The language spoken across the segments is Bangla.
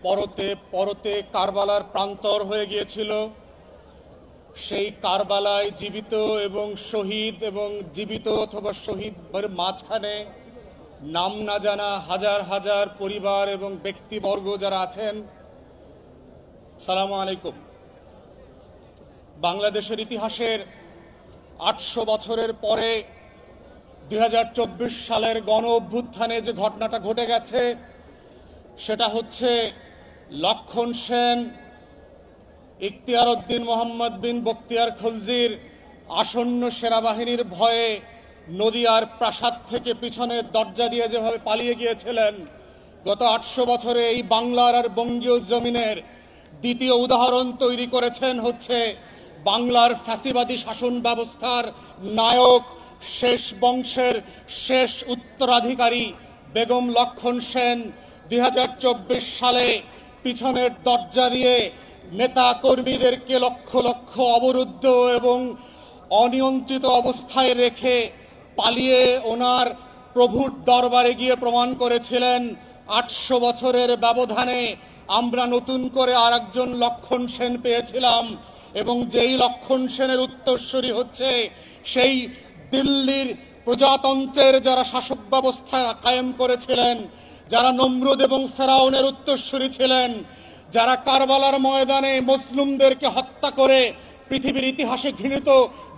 পরতে পরতে কারবালার প্রান্তর হয়ে গিয়েছিল। সেই কারবালায় জীবিত এবং শহীদ এবং জীবিত অথবা শহীদের মাঝখানে নাম না জানা হাজার হাজার পরিবার এবং ব্যক্তিবর্গ যারা আছেন, সালামু আলাইকুম। বাংলাদেশের ইতিহাসের ৮০০ বছরের পরে ২০২৪ সালের গণ অভ্যুত্থানে যে ঘটনাটা ঘটে গেছে সেটা হচ্ছে লক্ষণ সেন, ইখতিয়ার উদ্দিন মোহাম্মদ বিন বখতিয়ার খলজির আসন্ন সেনাবাহিনীর ভয়ে নদিয়ার প্রাসাদ থেকে পিছনের দরজা দিয়ে যেভাবে পালিয়ে গিয়েছিলেন, গত ৮০০ বছরে এই বাংলার আর বঙ্গীয় জমিনের দ্বিতীয় উদাহরণ তৈরি করেছেন হচ্ছে বাংলার ফ্যাসিবাদী শাসন ব্যবস্থার নায়ক, শেষ বংশের শেষ উত্তরাধিকারী বেগম লক্ষণ সেন ২০২৪ সালে পিছনের দরজা দিয়ে নেতা কর্মীদেরকে লক্ষ লক্ষ অবরুদ্ধ এবং অনিয়ন্ত্রিত অবস্থায় রেখে পালিয়ে ওনার প্রভুর দরবারে গিয়ে প্রমাণ করেছিলেন ৮০০ বছরের ব্যবধানে আমরা নতুন করে আরেকজন লক্ষণ সেন পেয়েছিলাম। এবং যেই লক্ষণ সেনের উত্তরসূরি হচ্ছে সেই দিল্লির প্রজাতন্ত্রের যারা শাসক ব্যবস্থা কায়েম করেছিলেন, যারা নমরুদ এবং ফেরাউনের উত্তরসূরি ছিলেন, যারা কারবালার ময়দানে মুসলিমদেরকে হত্যা করে পৃথিবীর ইতিহাসে ঘৃণিত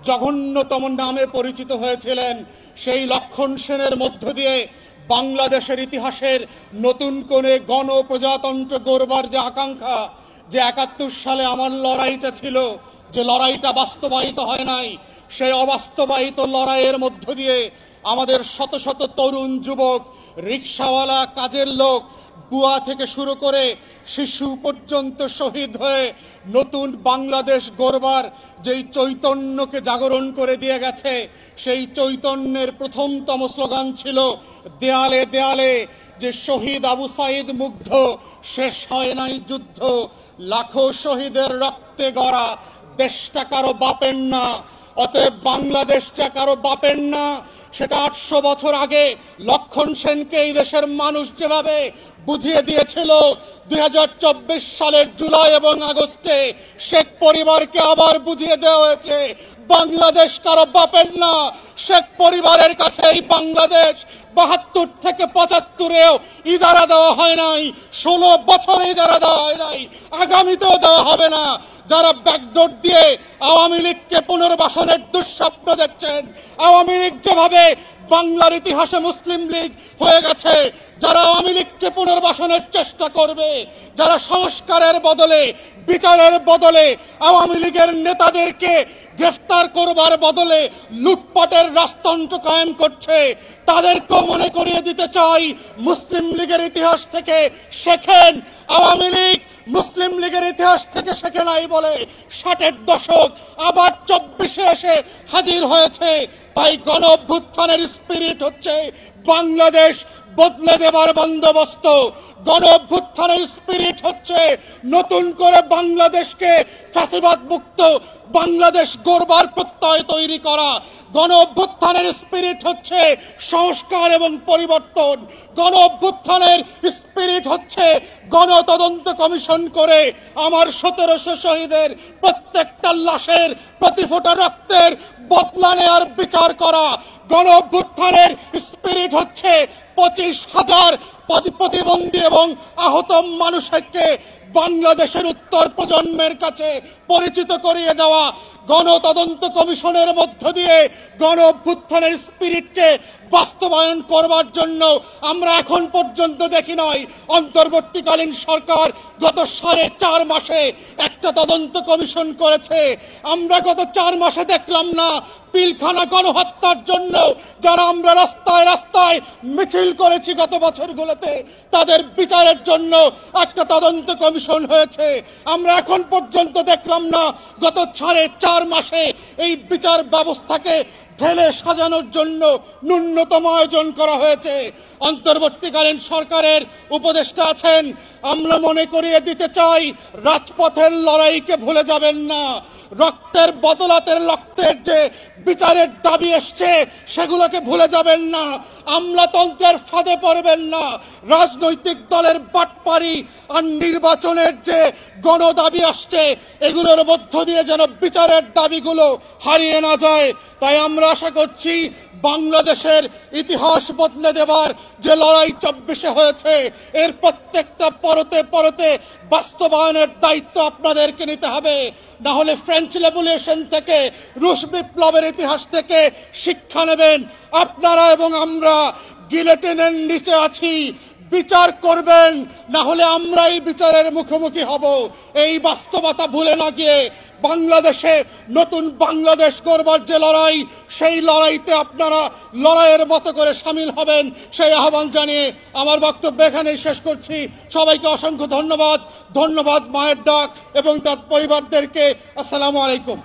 জঘন্যতম নামে পরিচিত হয়েছিলেন, সেই লক্ষণ সেনের মধ্য দিয়ে বাংলাদেশের ইতিহাসের নতুন করে গণপ্রজাতন্ত্র গড়বার যে আকাঙ্ক্ষা, যে ৭১ সালে আমার লড়াইটা ছিল, যে লড়াইটা বাস্তবায়িত হয় নাই, সেই অবাস্তবায়িত লড়াইয়ের মধ্য দিয়ে আমাদের শত শত তরুণ যুবক, রিকশাওয়ালা, কাজের লোক, বুয়া থেকে শুরু করে শিশু পর্যন্ত শহীদ হয়ে নতুন বাংলাদেশ গড়বার যেই চৈতন্যকে জাগরণ করে দিয়ে গেছে, সেই চৈতন্যের প্রথমতম স্লোগান ছিল দেয়ালে দেয়ালে, যে শহীদ আবু সাইদ মুগ্ধ, শেষ হয় নাই যুদ্ধ, লাখো শহীদের রক্তে গড়া দেশটা কারো বাপের না, অতএব বাংলাদেশটা কারো বাপের না। সেটা ৮০০ বছর আগে লক্ষণ সেনকে এই দেশের মানুষ যেভাবে বুঝিয়ে দিয়েছিল, ২০২৪ সালের জুলাই এবং আগস্টে শেখ পরিবারকে আবার বুঝিয়ে দেওয়া হয়েছে বাংলাদেশ কারো বাপের না। শেখ পরিবারের কাছে এই বাংলাদেশ ৭২ থেকে ৭৫-এও ইজারা দেওয়া হয় নাই, ১৬ বছরে ইজারা দেওয়া হয় নাই, আগামীতেও দেওয়া হবে না। যারা ব্যাকডোর দিয়ে আওয়ামী লীগকে পুনর্বাসনের দুঃস্বপ্ন দেখছেন, আওয়ামী লীগ যেভাবে বাংলার ইতিহাসে মুসলিম লীগ হয়ে গেছে, যারা আওয়ামী লীগকে পুনর্বাসনের চেষ্টা করবে, যারা সংস্কারের বদলে, বিচারের বদলে আওয়ামী লীগের নেতাদেরকে গ্রেফতার করবার বদলে লুটপাটের রাজতন্ত্র কায়েম করছে, তাদেরকেও মনে করিয়ে দিতে চাই, মুসলিম লীগের ইতিহাস থেকে শেখেন। আওয়ামী লীগ মুসলিম লীগের ইতিহাস থেকে শেখে নাই বলে ৬০-এর দশক আবার ২৪-এ এসে হাজির হয়েছে। তাই গণ অভ্যুত্থানের স্পিরিট হচ্ছে বাংলাদেশ বদলে দেবার বন্দোবস্ত, গণ অভ্যুত্থানের স্পিরিট হচ্ছে নতুন করে বাংলাদেশকে ফ্যাসিবাদ মুক্ত বাংলাদেশ গড়বার প্রত্যয় তৈরি করা, গণ অভ্যুত্থানের স্পিরিট হচ্ছে সংস্কার এবং পরিবর্তন, গণ অভ্যুত্থানের স্পিরিট হচ্ছে গণতদন্ত কমিশন করে আমার ১৭০০ শহীদের প্রত্যেকটা লাশের প্রতি ফোঁটা রক্তের বদলা নেওয়ার বিচার করা, গণ অভ্যুত্থানের স্পিরিট হচ্ছে ২৫,০০০ প্রতিবন্ধী এবং আহত মানুষকে বাংলাদেশের উত্তর প্রজন্মের কাছে পরিচিত করিয়ে দেওয়া, গণতদন্ত কমিশনের মধ্য দিয়ে গণ অভ্যুত্থানের স্পিরিটকে বাস্তবায়ন করবার জন্য আমরা এখন পর্যন্ত দেখি নাই অন্তর্বর্তীকালীন সরকার গত ৪.৫ মাসে একটা তদন্ত কমিশন করেছে। আমরা গত ৪ মাসে দেখলাম না পিলখানা গণহত্যার জন্য যারা আমরা রাস্তায় রাস্তায় মিছিল করেছি গত বছরগুলোতে, তাদের বিচারের জন্য একটা তদন্ত কমিশন হয়েছে। আমরা এখন পর্যন্ত দেখলাম না গত ৪.৫ মাসে এই বিচার ব্যবস্থাকে ঢেলে সাজানোর জন্য ন্যূনতম আয়োজন করা হয়েছে। অন্তর্বর্তীকালীন সরকারের উপদেষ্টা আছেন, আমরা মনে করিয়ে দিতে চাই রাজপথের লড়াইকে ভুলে যাবেন না। রক্তের বদলাতের রক্তের যে বিচারের দাবি এসছে সেগুলোকে ভুলে যাবেন না। আমলাতন্ত্রের ফাঁদে পড়বেন না। রাজনৈতিক দলের বাটপারি আর নির্বাচনের যে গণদাবি আসছে এগুলোর মধ্য দিয়ে যেন বিচারের দাবিগুলো হারিয়ে না যায়। তাই আমরা আশা করছি বাংলাদেশের ইতিহাস বদলে দেবার যে লড়াই 24-এ হয়েছে এর প্রত্যেকটা পরতে পরতে বাস্তবায়নের দায়িত্ব আপনাদেরকে নিতে হবে। না হলে ফ্রেঞ্চ রেভলিউশন থেকে, রুশ বিপ্লবের ইতিহাস থেকে শিক্ষা নেবেন। আপনারা এবং আমরা গিলেটিনের নিচে আছি, বিচার করবেন, না হলে আমরাই বিচারের মুখোমুখি হব। এই বাস্তবতা ভুলে না গিয়ে বাংলাদেশে নতুন বাংলাদেশ গড়বার যে লড়াই, সেই লড়াইতে আপনারা লড়াইয়ের মতো করে সামিল হবেন, সেই আহ্বান জানিয়ে আমার বক্তব্য এখানেই শেষ করছি। সবাইকে অসংখ্য ধন্যবাদ। ধন্যবাদ মায়ের ডাক এবং তার পরিবারদেরকে। আসসালামু আলাইকুম।